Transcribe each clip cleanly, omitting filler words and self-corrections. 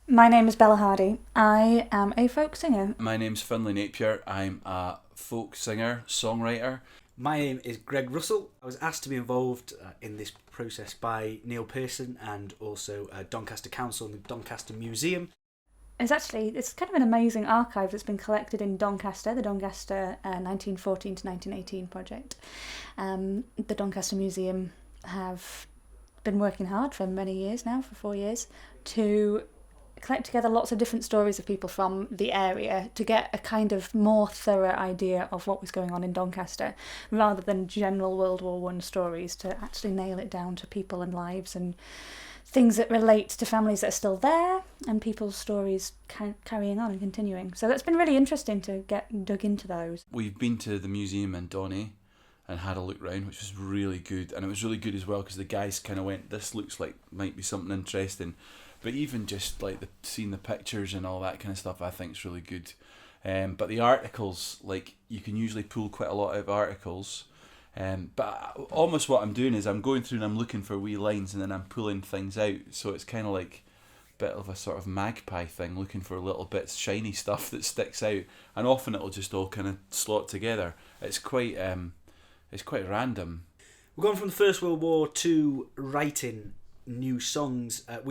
My name is Bella Hardy. I am a folk singer. My name's Finlay Napier. I'm a folk singer, songwriter. My name is Greg Russell. I was asked to be involved in this process by Neil Pearson and also Doncaster Council and the Doncaster Museum. It's kind of an amazing archive that's been collected in Doncaster, the Doncaster 1914 to 1918 project. The Doncaster Museum have been working hard for many years now, for 4 years, to collect together lots of different stories of people from the area to get a kind of more thorough idea of what was going on in Doncaster, rather than general World War One stories, to actually nail it down to people and lives and things that relate to families that are still there and people's stories carrying on and continuing. So that's been really interesting to get dug into those. We've been to the museum in Donny and had a look round, which was really good. And it was really good as well because the guys kind of went, this looks like might be something interesting. But even just like seeing the pictures and all that kind of stuff, I think is really good. But the articles, like you can usually pull quite a lot out of articles. But almost what I'm doing is I'm going through and I'm looking for wee lines and then I'm pulling things out. So it's kind of like a bit of a sort of magpie thing, looking for little bits, shiny stuff that sticks out. And often it'll just all kind of slot together. It's quite random. We're going from the First World War to writing new songs. All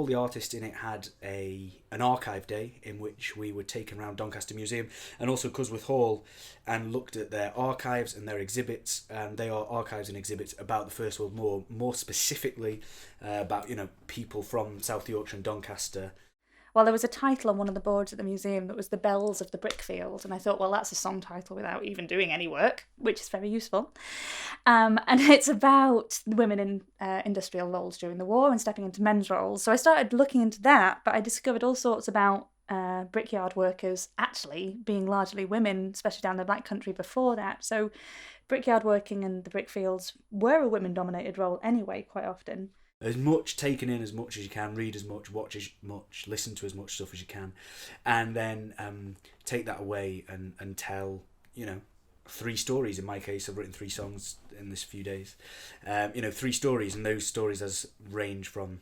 the artists in it had an archive day in which we were taken around Doncaster Museum and also Cusworth Hall and looked at their archives and their exhibits. They are archives and exhibits about the First World War, more specifically about people from South Yorkshire and Doncaster. Well, there was a title on one of the boards at the museum that was The Bells of the Brickfield, and I thought, well, that's a song title without even doing any work, which is very useful. And it's about women in industrial roles during the war and stepping into men's roles. So I started looking into that, but I discovered all sorts about brickyard workers actually being largely women, especially down the Black Country before that. So brickyard working and the brickfields were a women-dominated role anyway, quite often. As much, taken in as much as you can, read as much, watch as much, listen to as much stuff as you can, and then take that away and tell, 3 stories. In my case, I've written 3 songs in this few days. 3 stories, and those stories has range from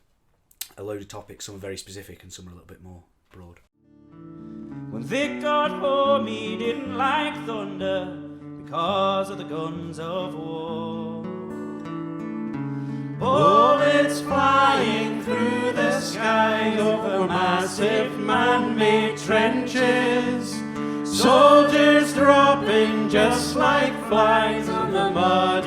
a load of topics. Some are very specific and some are a little bit more broad. When Vic got home, he didn't like thunder because of the guns of war. Bullets flying through the sky over massive man-made trenches. Soldiers dropping just like flies in the mud